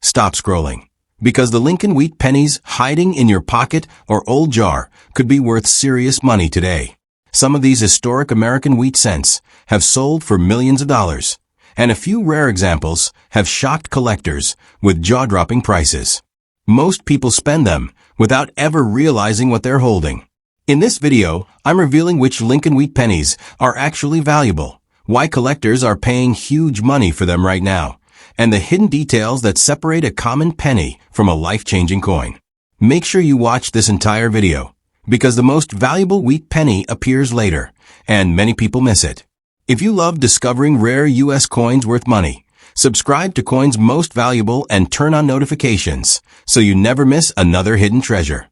stop scrolling. Because the Lincoln Wheat Pennies hiding in your pocket or old jar could be worth serious money today. Some of these historic American wheat cents have sold for millions of dollars, and a few rare examples have shocked collectors with jaw-dropping prices. Most people spend them without ever realizing what they're holding. In this video, I'm revealing which Lincoln Wheat Pennies are actually valuable, why collectors are paying huge money for them right now, and the hidden details that separate a common penny from a life-changing coin. Make sure you watch this entire video, because the most valuable wheat penny appears later, and many people miss it. If you love discovering rare U.S. coins worth money, subscribe to Coins Most Valuable and turn on notifications so you never miss another hidden treasure.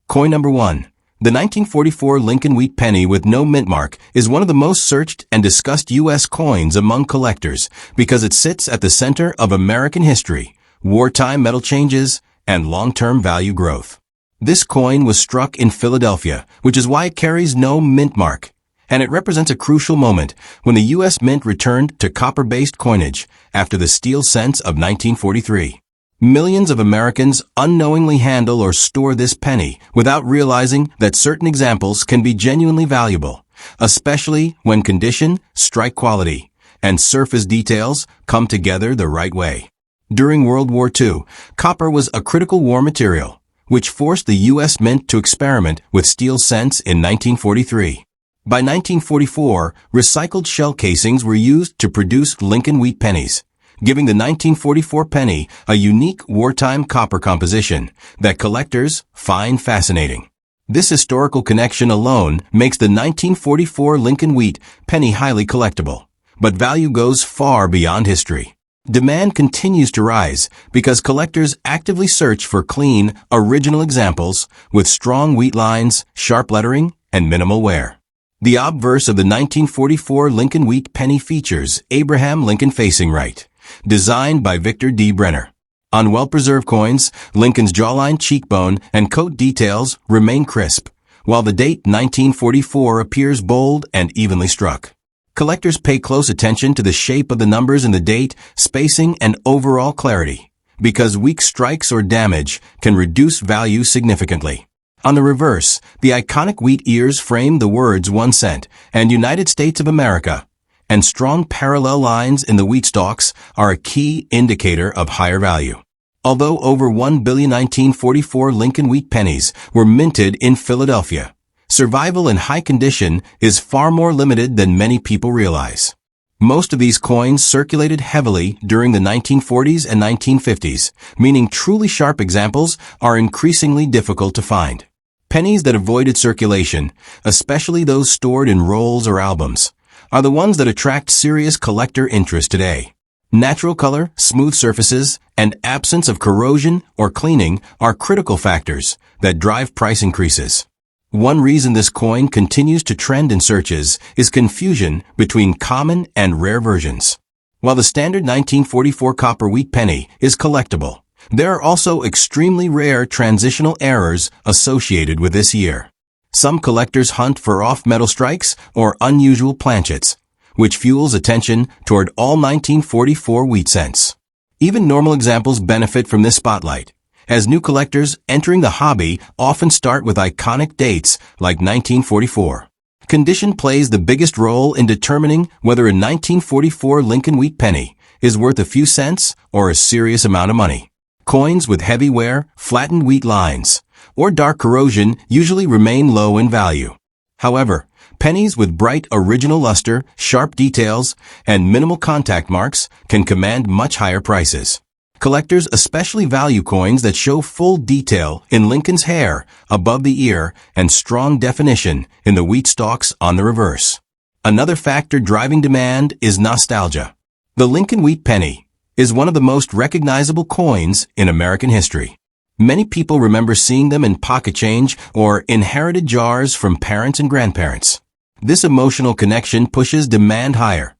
Coin number 1. The 1944 Lincoln Wheat Penny with no mint mark is one of the most searched and discussed U.S. coins among collectors because it sits at the center of American history, wartime metal changes, and long-term value growth. This coin was struck in Philadelphia, which is why it carries no mint mark, and it represents a crucial moment when the U.S. Mint returned to copper-based coinage after the steel cents of 1943. Millions of Americans unknowingly handle or store this penny without realizing that certain examples can be genuinely valuable, especially when condition, strike quality, and surface details come together the right way. During World War II, copper was a critical war material, which forced the U.S. Mint to experiment with steel cents in 1943. By 1944, recycled shell casings were used to produce Lincoln Wheat Pennies, giving the 1944 penny a unique wartime copper composition that collectors find fascinating. This historical connection alone makes the 1944 Lincoln Wheat Penny highly collectible, but value goes far beyond history. Demand continues to rise because collectors actively search for clean, original examples with strong wheat lines, sharp lettering, and minimal wear. The obverse of the 1944 Lincoln Wheat Penny features Abraham Lincoln facing right, designed by Victor D. Brenner. On well-preserved coins, Lincoln's jawline, cheekbone, and coat details remain crisp, while the date 1944 appears bold and evenly struck. Collectors pay close attention to the shape of the numbers in the date, spacing, and overall clarity, because weak strikes or damage can reduce value significantly. On the reverse, the iconic wheat ears frame the words 1 cent and United States of America, and strong parallel lines in the wheat stalks are a key indicator of higher value. Although over 1 billion 1944 Lincoln Wheat Pennies were minted in Philadelphia, survival in high condition is far more limited than many people realize. Most of these coins circulated heavily during the 1940s and 1950s, meaning truly sharp examples are increasingly difficult to find. Pennies that avoided circulation, especially those stored in rolls or albums, are the ones that attract serious collector interest today. Natural color, smooth surfaces, and absence of corrosion or cleaning are critical factors that drive price increases. One reason this coin continues to trend in searches is confusion between common and rare versions. While the standard 1944 copper wheat penny is collectible, there are also extremely rare transitional errors associated with this year. Some collectors hunt for off-metal strikes or unusual planchets, which fuels attention toward all 1944 wheat cents. Even normal examples benefit from this spotlight, as new collectors entering the hobby often start with iconic dates like 1944. Condition plays the biggest role in determining whether a 1944 Lincoln Wheat Penny is worth a few cents or a serious amount of money. Coins with heavy wear, flattened wheat lines, or dark corrosion usually remain low in value. However, pennies with bright original luster, sharp details, and minimal contact marks can command much higher prices. Collectors especially value coins that show full detail in Lincoln's hair above the ear and strong definition in the wheat stalks on the reverse. Another factor driving demand is nostalgia. The Lincoln Wheat Penny is one of the most recognizable coins in American history. Many people remember seeing them in pocket change or inherited jars from parents and grandparents. This emotional connection pushes demand higher,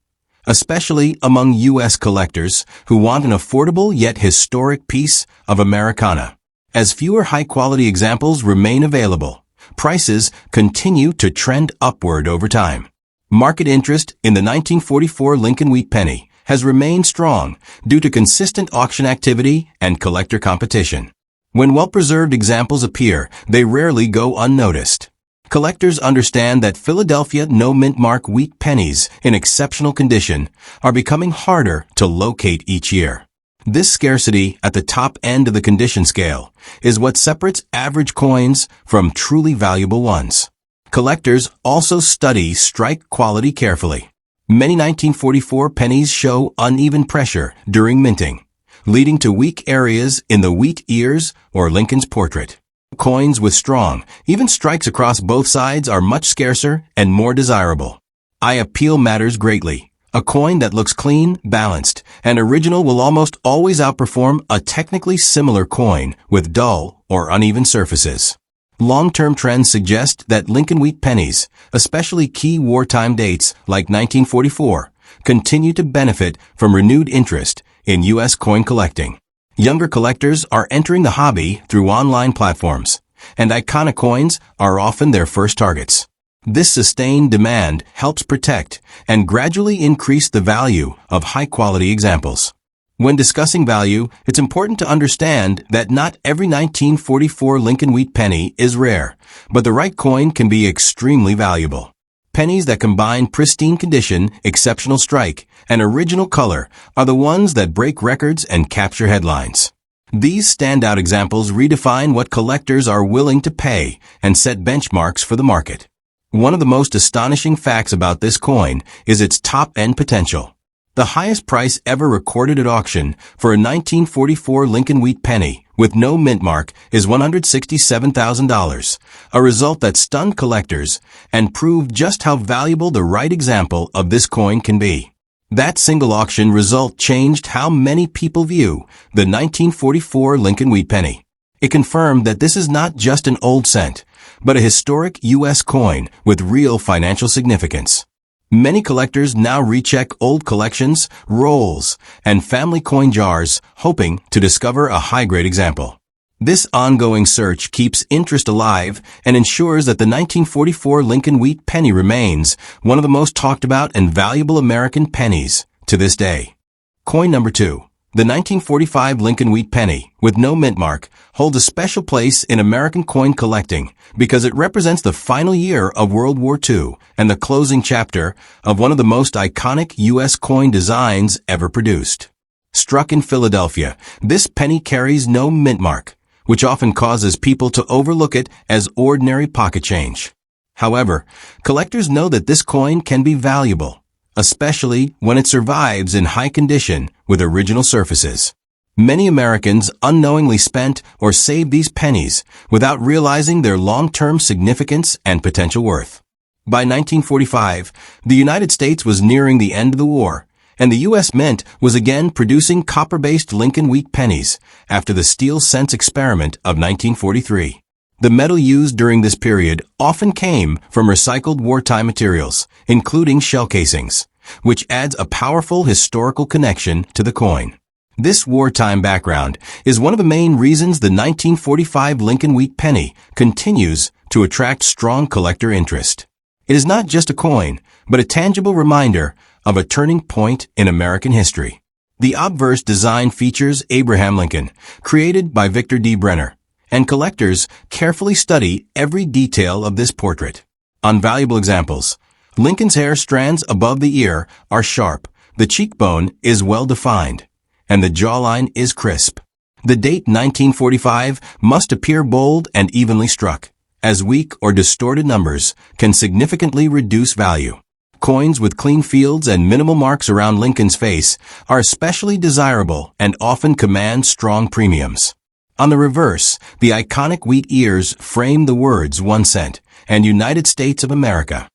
especially among U.S. collectors who want an affordable yet historic piece of Americana. As fewer high-quality examples remain available, prices continue to trend upward over time. Market interest in the 1944 Lincoln Wheat Penny has remained strong due to consistent auction activity and collector competition. When well-preserved examples appear, they rarely go unnoticed. Collectors understand that Philadelphia no-mintmark wheat pennies in exceptional condition are becoming harder to locate each year. This scarcity at the top end of the condition scale is what separates average coins from truly valuable ones. Collectors also study strike quality carefully. Many 1944 pennies show uneven pressure during minting, leading to weak areas in the wheat ears or Lincoln's portrait. Coins with strong, even strikes across both sides are much scarcer and more desirable. Eye appeal matters greatly. A coin that looks clean, balanced, and original will almost always outperform a technically similar coin with dull or uneven surfaces. Long-term trends suggest that Lincoln Wheat pennies, especially key wartime dates like 1944, continue to benefit from renewed interest in U.S. coin collecting. Younger collectors are entering the hobby through online platforms, and iconic coins are often their first targets. This sustained demand helps protect and gradually increase the value of high-quality examples. When discussing value, it's important to understand that not every 1944 Lincoln Wheat penny is rare, but the right coin can be extremely valuable. Pennies that combine pristine condition, exceptional strike, and original color are the ones that break records and capture headlines. These standout examples redefine what collectors are willing to pay and set benchmarks for the market. One of the most astonishing facts about this coin is its top-end potential. The highest price ever recorded at auction for a 1944 Lincoln Wheat penny with no mint mark is $167,000, a result that stunned collectors and proved just how valuable the right example of this coin can be. That single auction result changed how many people view the 1944 Lincoln Wheat penny. It confirmed that this is not just an old cent, but a historic U.S. coin with real financial significance. Many collectors now recheck old collections, rolls, and family coin jars, hoping to discover a high-grade example. This ongoing search keeps interest alive and ensures that the 1944 Lincoln Wheat penny remains one of the most talked about and valuable American pennies to this day. Coin number 2. The 1945 Lincoln Wheat penny, with no mint mark, holds a special place in American coin collecting because it represents the final year of World War II and the closing chapter of one of the most iconic U.S. coin designs ever produced. Struck in Philadelphia, this penny carries no mint mark, which often causes people to overlook it as ordinary pocket change. However, collectors know that this coin can be valuable, especially when it survives in high condition with original surfaces. Many Americans unknowingly spent or saved these pennies without realizing their long-term significance and potential worth. By 1945, the United States was nearing the end of the war, and the U.S. Mint was again producing copper-based Lincoln Wheat pennies after the steel cents experiment of 1943. The metal used during this period often came from recycled wartime materials, including shell casings, which adds a powerful historical connection to the coin. This wartime background is one of the main reasons the 1945 Lincoln Wheat penny continues to attract strong collector interest. It is not just a coin, but a tangible reminder of a turning point in American history. The obverse design features Abraham Lincoln, created by Victor D. Brenner, and collectors carefully study every detail of this portrait. On valuable examples, Lincoln's hair strands above the ear are sharp, the cheekbone is well defined, and the jawline is crisp. The date 1945 must appear bold and evenly struck, as weak or distorted numbers can significantly reduce value. Coins with clean fields and minimal marks around Lincoln's face are especially desirable and often command strong premiums. On the reverse, the iconic wheat ears frame the words 1 cent and United States of America.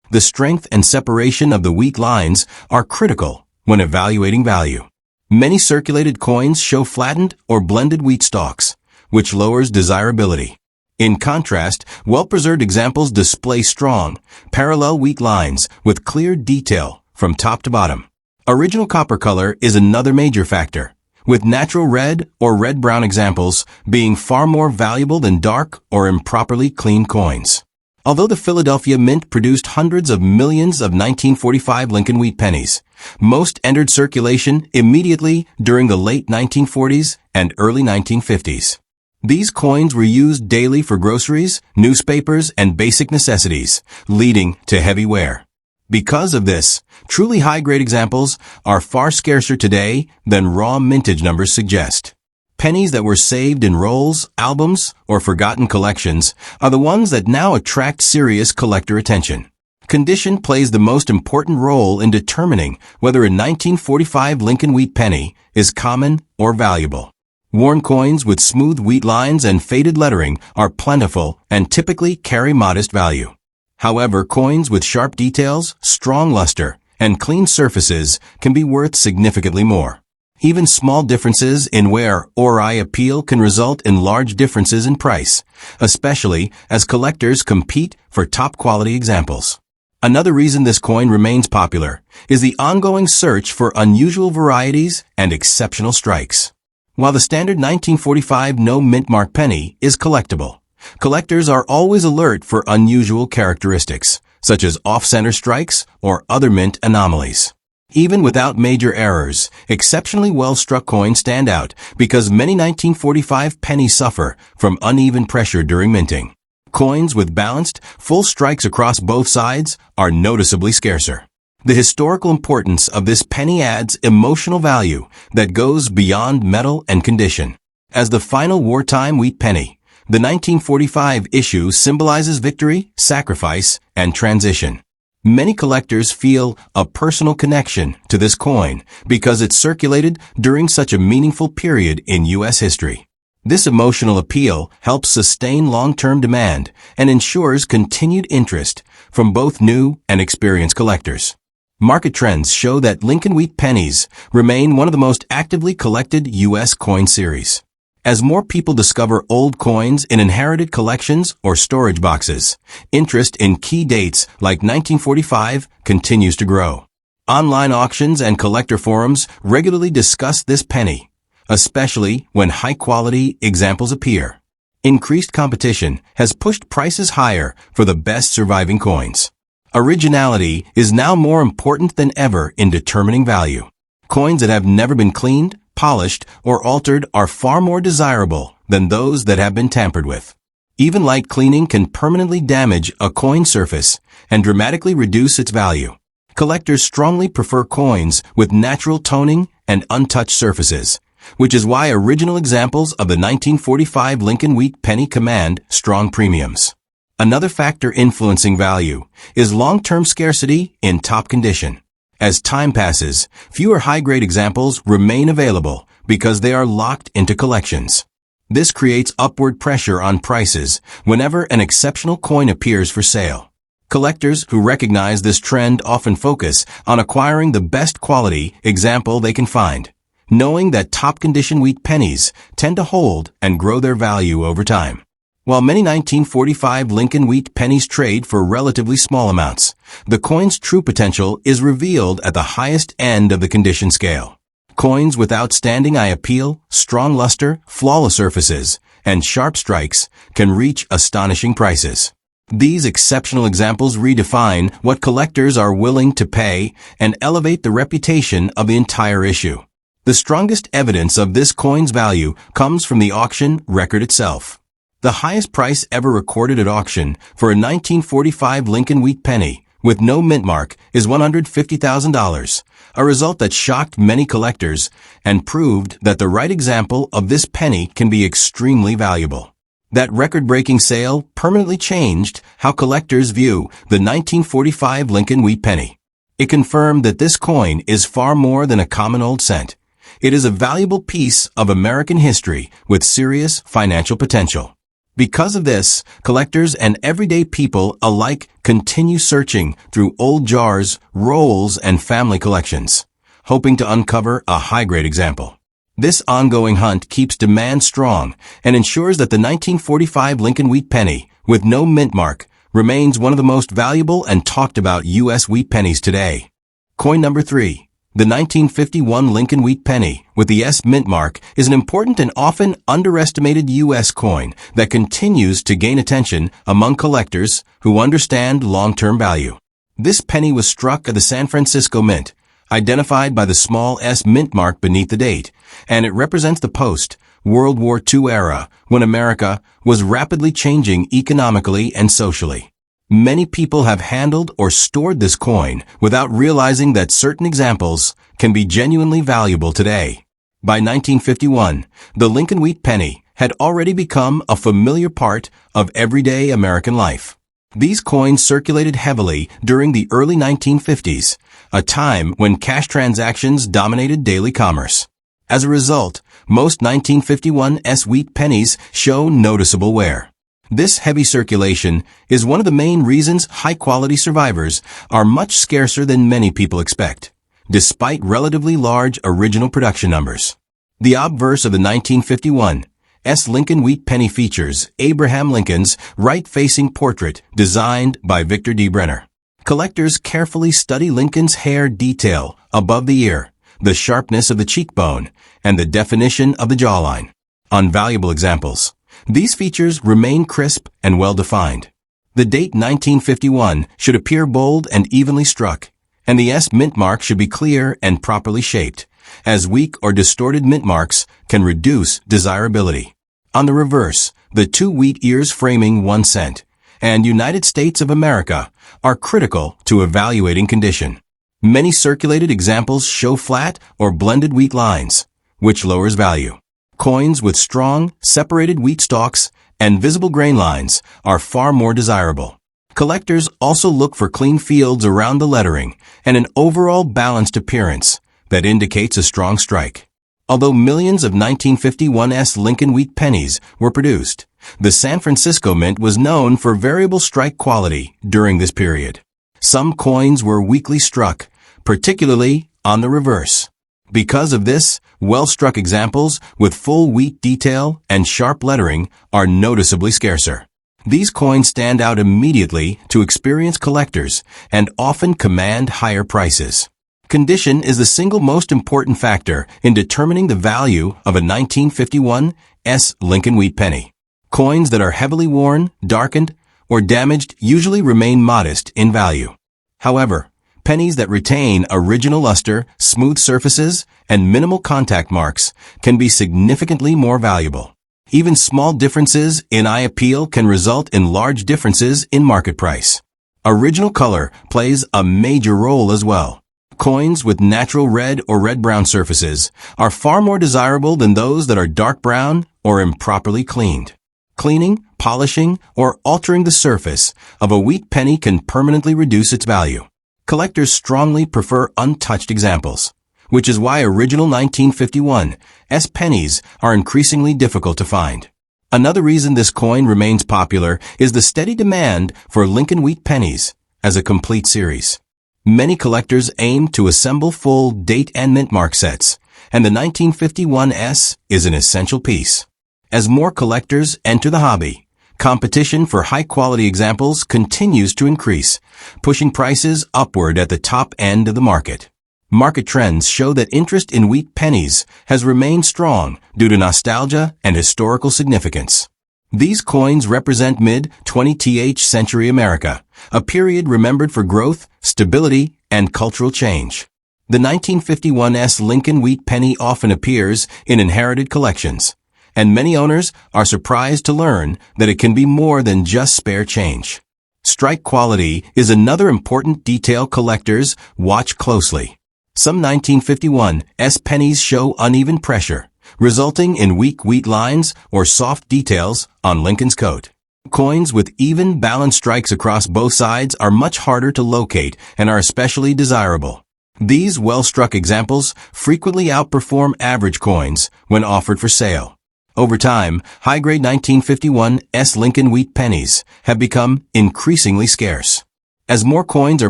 The strength and separation of the wheat lines are critical when evaluating value. Many circulated coins show flattened or blended wheat stalks, which lowers desirability. In contrast, well-preserved examples display strong, parallel wheat lines with clear detail from top to bottom. Original copper color is another major factor, with natural red or red-brown examples being far more valuable than dark or improperly cleaned coins. Although the Philadelphia Mint produced hundreds of millions of 1945 Lincoln Wheat Pennies, most entered circulation immediately during the late 1940s and early 1950s. These coins were used daily for groceries, newspapers, and basic necessities, leading to heavy wear. Because of this, truly high-grade examples are far scarcer today than raw mintage numbers suggest. Pennies that were saved in rolls, albums, or forgotten collections are the ones that now attract serious collector attention. Condition plays the most important role in determining whether a 1945 Lincoln Wheat Penny is common or valuable. Worn coins with smooth wheat lines and faded lettering are plentiful and typically carry modest value. However, coins with sharp details, strong luster, and clean surfaces can be worth significantly more. Even small differences in wear or eye appeal can result in large differences in price, especially as collectors compete for top-quality examples. Another reason this coin remains popular is the ongoing search for unusual varieties and exceptional strikes. While the standard 1945 no mint mark penny is collectible, collectors are always alert for unusual characteristics, such as off-center strikes or other mint anomalies. Even without major errors, exceptionally well-struck coins stand out because many 1945 pennies suffer from uneven pressure during minting. Coins with balanced, full strikes across both sides are noticeably scarcer. The historical importance of this penny adds emotional value that goes beyond metal and condition. As the final wartime wheat penny, the 1945 issue symbolizes victory, sacrifice, and transition. Many collectors feel a personal connection to this coin because it circulated during such a meaningful period in U.S. history. This emotional appeal helps sustain long-term demand and ensures continued interest from both new and experienced collectors. Market trends show that Lincoln Wheat Pennies remain one of the most actively collected U.S. coin series. As more people discover old coins in inherited collections or storage boxes, interest in key dates like 1945 continues to grow. Online auctions and collector forums regularly discuss this penny, especially when high-quality examples appear. Increased competition has pushed prices higher for the best surviving coins. Originality is now more important than ever in determining value. Coins that have never been cleaned, polished, or altered are far more desirable than those that have been tampered with. Even light cleaning can permanently damage a coin surface and dramatically reduce its value. Collectors strongly prefer coins with natural toning and untouched surfaces, which is why original examples of the 1945 Lincoln Wheat Penny command strong premiums. Another factor influencing value is long-term scarcity in top condition. As time passes, fewer high-grade examples remain available because they are locked into collections. This creates upward pressure on prices whenever an exceptional coin appears for sale. Collectors who recognize this trend often focus on acquiring the best quality example they can find, knowing that top-condition wheat pennies tend to hold and grow their value over time. While many 1945 Lincoln Wheat Pennies trade for relatively small amounts, the coin's true potential is revealed at the highest end of the condition scale. Coins with outstanding eye appeal, strong luster, flawless surfaces, and sharp strikes can reach astonishing prices. These exceptional examples redefine what collectors are willing to pay and elevate the reputation of the entire issue. The strongest evidence of this coin's value comes from the auction record itself. The highest price ever recorded at auction for a 1945 Lincoln Wheat Penny with no mint mark is $150,000, a result that shocked many collectors and proved that the right example of this penny can be extremely valuable. That record-breaking sale permanently changed how collectors view the 1945 Lincoln Wheat Penny. It confirmed that this coin is far more than a common old cent. It is a valuable piece of American history with serious financial potential. Because of this, collectors and everyday people alike continue searching through old jars, rolls, and family collections, hoping to uncover a high-grade example. This ongoing hunt keeps demand strong and ensures that the 1945 Lincoln Wheat Penny, with no mint mark, remains one of the most valuable and talked about U.S. wheat pennies today. Coin number 3. The 1951 Lincoln Wheat Penny with the S mint mark is an important and often underestimated U.S. coin that continues to gain attention among collectors who understand long-term value. This penny was struck at the San Francisco Mint, identified by the small S mint mark beneath the date, and it represents the post-World War II era when America was rapidly changing economically and socially. Many people have handled or stored this coin without realizing that certain examples can be genuinely valuable today. By 1951, the Lincoln Wheat Penny had already become a familiar part of everyday American life. These coins circulated heavily during the early 1950s, a time when cash transactions dominated daily commerce. As a result, most 1951 S wheat pennies show noticeable wear. This heavy circulation is one of the main reasons high-quality survivors are much scarcer than many people expect, despite relatively large original production numbers. The obverse of the 1951 S Lincoln Wheat Penny features Abraham Lincoln's right-facing portrait designed by Victor D. Brenner. Collectors carefully study Lincoln's hair detail above the ear, the sharpness of the cheekbone, and the definition of the jawline. On valuable examples, these features remain crisp and well-defined. The date 1951 should appear bold and evenly struck, and the S mint mark should be clear and properly shaped, as weak or distorted mint marks can reduce desirability. On the reverse, the two wheat ears framing 1 cent and United States of America are critical to evaluating condition. Many circulated examples show flat or blended wheat lines, which lowers value. Coins with strong, separated wheat stalks and visible grain lines are far more desirable. Collectors also look for clean fields around the lettering and an overall balanced appearance that indicates a strong strike. Although millions of 1951 S Lincoln Wheat Pennies were produced, the San Francisco Mint was known for variable strike quality during this period. Some coins were weakly struck, particularly on the reverse. Because of this, well-struck examples with full wheat detail and sharp lettering are noticeably scarcer. These coins stand out immediately to experienced collectors and often command higher prices. Condition is the single most important factor in determining the value of a 1951 S Lincoln Wheat Penny. Coins that are heavily worn, darkened, or damaged usually remain modest in value. However, pennies that retain original luster, smooth surfaces, and minimal contact marks can be significantly more valuable. Even small differences in eye appeal can result in large differences in market price. Original color plays a major role as well. Coins with natural red or red-brown surfaces are far more desirable than those that are dark brown or improperly cleaned. Cleaning, polishing, or altering the surface of a wheat penny can permanently reduce its value. Collectors strongly prefer untouched examples, which is why original 1951 S pennies are increasingly difficult to find. Another reason this coin remains popular is the steady demand for Lincoln Wheat Pennies as a complete series. Many collectors aim to assemble full date and mint mark sets, and the 1951 S is an essential piece. As more collectors enter the hobby, competition for high-quality examples continues to increase, pushing prices upward at the top end of the market. Market trends show that interest in wheat pennies has remained strong due to nostalgia and historical significance. These coins represent mid-20th century America, a period remembered for growth, stability, and cultural change. The 1951 S Lincoln Wheat Penny often appears in inherited collections, and many owners are surprised to learn that it can be more than just spare change. Strike quality is another important detail collectors watch closely. Some 1951 S pennies show uneven pressure, resulting in weak wheat lines or soft details on Lincoln's coat. Coins with even, balanced strikes across both sides are much harder to locate and are especially desirable. These well-struck examples frequently outperform average coins when offered for sale. Over time, high-grade 1951 S Lincoln Wheat Pennies have become increasingly scarce. As more coins are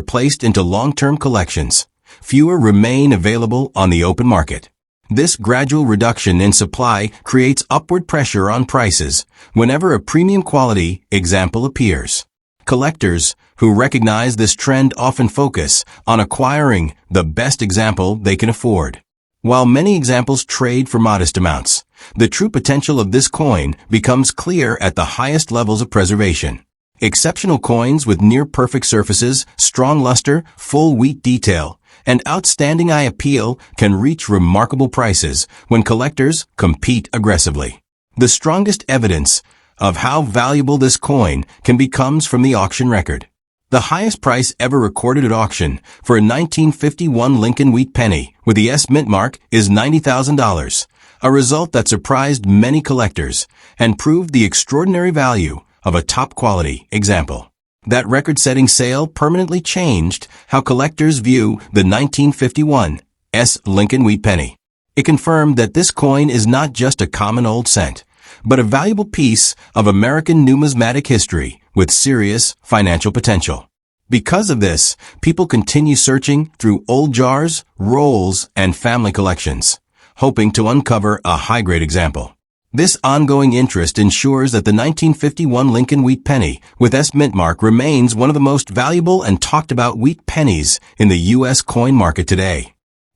placed into long-term collections, fewer remain available on the open market. This gradual reduction in supply creates upward pressure on prices whenever a premium quality example appears. Collectors who recognize this trend often focus on acquiring the best example they can afford. While many examples trade for modest amounts, the true potential of this coin becomes clear at the highest levels of preservation. Exceptional coins with near-perfect surfaces, strong luster, full wheat detail, and outstanding eye appeal can reach remarkable prices when collectors compete aggressively. The strongest evidence of how valuable this coin can be comes from the auction record. The highest price ever recorded at auction for a 1951 Lincoln Wheat Penny with the S mint mark is $90,000, a result that surprised many collectors and proved the extraordinary value of a top-quality example. That record-setting sale permanently changed how collectors view the 1951 S Lincoln Wheat Penny. It confirmed that this coin is not just a common old cent, but a valuable piece of American numismatic history with serious financial potential. Because of this, people continue searching through old jars, rolls, and family collections, hoping to uncover a high-grade example. This ongoing interest ensures that the 1951 Lincoln Wheat Penny with S mint mark remains one of the most valuable and talked about wheat pennies in the U.S. coin market today.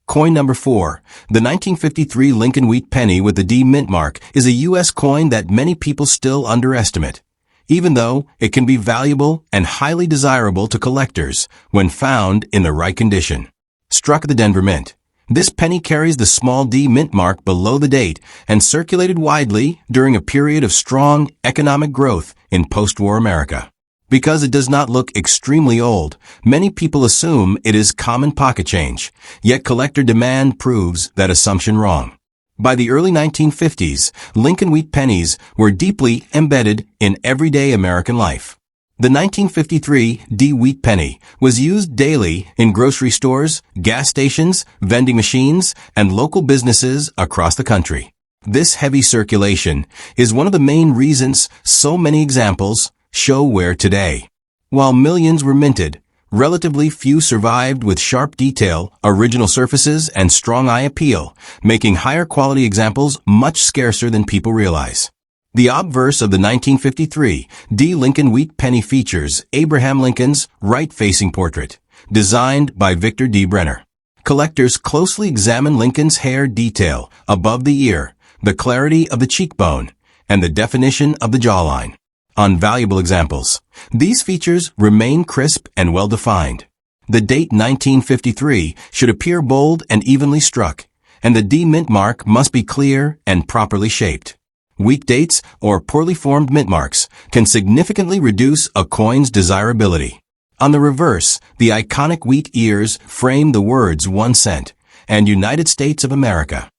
Coin number 4, the 1953 Lincoln Wheat Penny with the D mint mark is a U.S. coin that many people still underestimate, even though it can be valuable and highly desirable to collectors when found in the right condition. Struck at the Denver Mint. This penny carries the small d mint mark below the date and circulated widely during a period of strong economic growth in post-war America. Because it does not look extremely old, many people assume it is common pocket change, yet collector demand proves that assumption wrong. By the early 1950s, Lincoln Wheat Pennies were deeply embedded in everyday American life. The 1953 D Wheat Penny was used daily in grocery stores, gas stations, vending machines, and local businesses across the country. This heavy circulation is one of the main reasons so many examples show wear today. While millions were minted, relatively few survived with sharp detail, original surfaces, and strong eye appeal, making higher quality examples much scarcer than people realize. The obverse of the 1953 D. Lincoln Wheat Penny features Abraham Lincoln's right-facing portrait, designed by Victor D. Brenner. Collectors closely examine Lincoln's hair detail above the ear, the clarity of the cheekbone, and the definition of the jawline. On valuable examples, these features remain crisp and well-defined. The date 1953 should appear bold and evenly struck, and the D mint mark must be clear and properly shaped. Weak dates or poorly formed mint marks can significantly reduce a coin's desirability. On the reverse, the iconic wheat ears frame the words 1 cent and United States of America.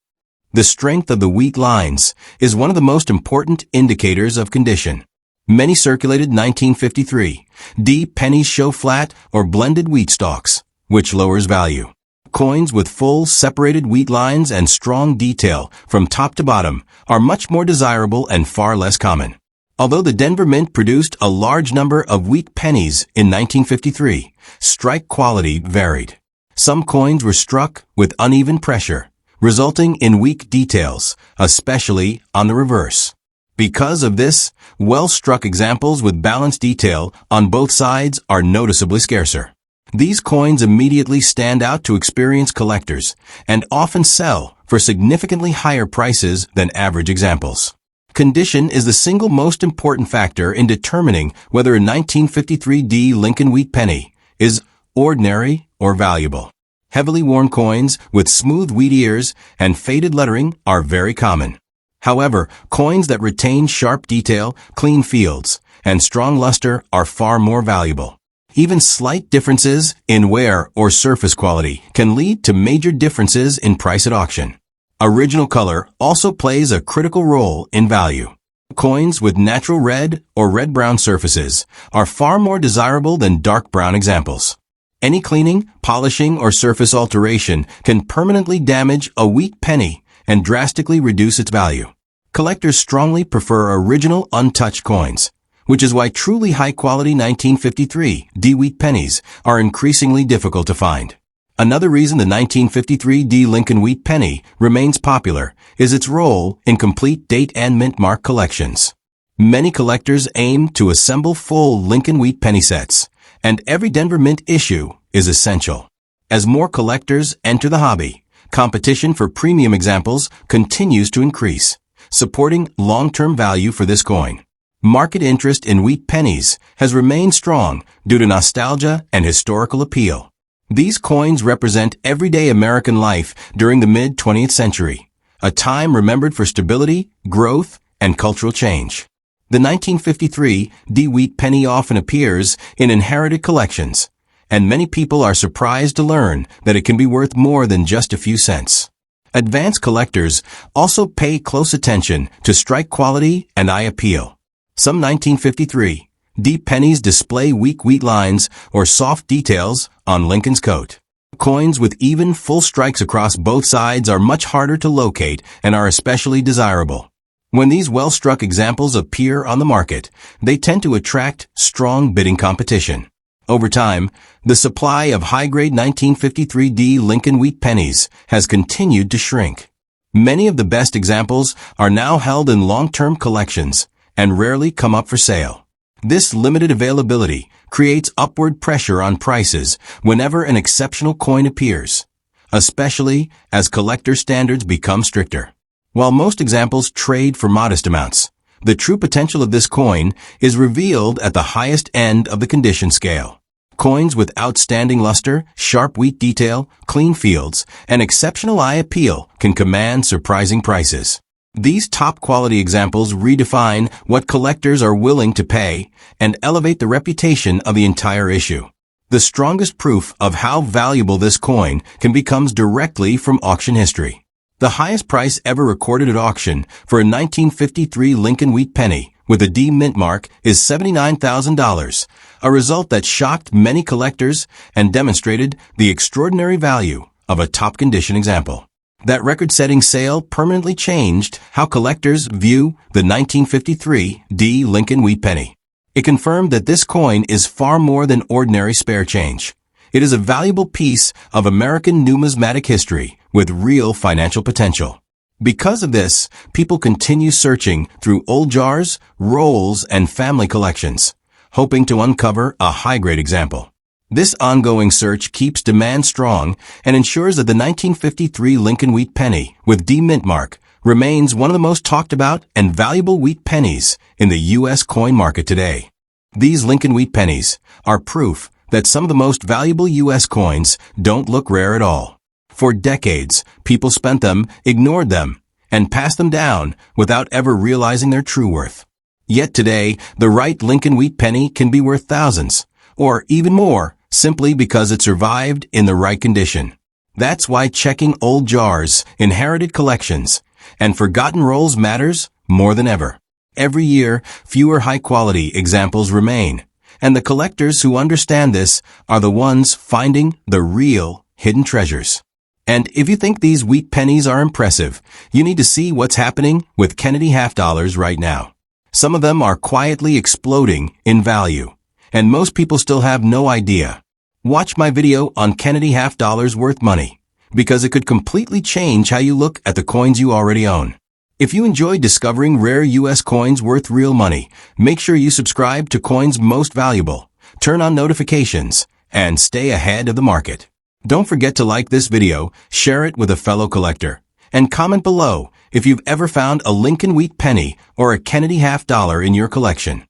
The strength of the wheat lines is one of the most important indicators of condition. Many circulated 1953 D pennies show flat or blended wheat stalks, which lowers value. Coins with full, separated wheat lines and strong detail from top to bottom are much more desirable and far less common. Although the Denver Mint produced a large number of wheat pennies in 1953, strike quality varied. Some coins were struck with uneven pressure, resulting in weak details, especially on the reverse. Because of this, well-struck examples with balanced detail on both sides are noticeably scarcer. These coins immediately stand out to experienced collectors and often sell for significantly higher prices than average examples. Condition is the single most important factor in determining whether a 1953 D Lincoln Wheat Penny is ordinary or valuable. Heavily worn coins with smooth wheat ears and faded lettering are very common. However, coins that retain sharp detail, clean fields, and strong luster are far more valuable. Even slight differences in wear or surface quality can lead to major differences in price at auction. Original color also plays a critical role in value. Coins with natural red or red-brown surfaces are far more desirable than dark brown examples. Any cleaning, polishing, or surface alteration can permanently damage a wheat penny and drastically reduce its value. Collectors strongly prefer original, untouched coins, which is why truly high-quality 1953 D Wheat Pennies are increasingly difficult to find. Another reason the 1953 D Lincoln Wheat Penny remains popular is its role in complete date and mint mark collections. Many collectors aim to assemble full Lincoln Wheat Penny sets, and every Denver Mint issue is essential. As more collectors enter the hobby, competition for premium examples continues to increase, supporting long-term value for this coin. Market interest in wheat pennies has remained strong due to nostalgia and historical appeal. These coins represent everyday American life during the mid-20th century, a time remembered for stability, growth, and cultural change. The 1953 D Wheat Penny often appears in inherited collections, and many people are surprised to learn that it can be worth more than just a few cents. Advanced collectors also pay close attention to strike quality and eye appeal. Some 1953 D pennies display weak wheat lines or soft details on Lincoln's coat. Coins with even full strikes across both sides are much harder to locate and are especially desirable. When these well-struck examples appear on the market, they tend to attract strong bidding competition. Over time, the supply of high-grade 1953 D Lincoln Wheat Pennies has continued to shrink. Many of the best examples are now held in long-term collections and rarely come up for sale. This limited availability creates upward pressure on prices whenever an exceptional coin appears, especially as collector standards become stricter. While most examples trade for modest amounts, the true potential of this coin is revealed at the highest end of the condition scale. Coins with outstanding luster, sharp wheat detail, clean fields, and exceptional eye appeal can command surprising prices. These top-quality examples redefine what collectors are willing to pay and elevate the reputation of the entire issue. The strongest proof of how valuable this coin can be comes directly from auction history. The highest price ever recorded at auction for a 1953 Lincoln Wheat Penny with a D mint mark is $79,000, a result that shocked many collectors and demonstrated the extraordinary value of a top-condition example. That record-setting sale permanently changed how collectors view the 1953 D Lincoln Wheat Penny. It confirmed that this coin is far more than ordinary spare change. It is a valuable piece of American numismatic history with real financial potential. Because of this, people continue searching through old jars, rolls, and family collections, hoping to uncover a high-grade example. This ongoing search keeps demand strong and ensures that the 1953 Lincoln Wheat Penny with D mint mark remains one of the most talked about and valuable wheat pennies in the U.S. coin market today. These Lincoln Wheat Pennies are proof that some of the most valuable U.S. coins don't look rare at all. For decades, people spent them, ignored them, and passed them down without ever realizing their true worth. Yet today, the right Lincoln Wheat Penny can be worth thousands, or even more, simply because it survived in the right condition. That's why checking old jars, inherited collections, and forgotten rolls matters more than ever. Every year, fewer high-quality examples remain, and the collectors who understand this are the ones finding the real hidden treasures. And if you think these wheat pennies are impressive, you need to see what's happening with Kennedy half dollars right now. Some of them are quietly exploding in value, and most people still have no idea. Watch my video on Kennedy half dollars worth money, because it could completely change how you look at the coins you already own. If you enjoy discovering rare U.S. coins worth real money, make sure you subscribe to Coins Most Valuable, turn on notifications, and stay ahead of the market. Don't forget to like this video, share it with a fellow collector, and comment below if you've ever found a Lincoln Wheat Penny or a Kennedy half dollar in your collection.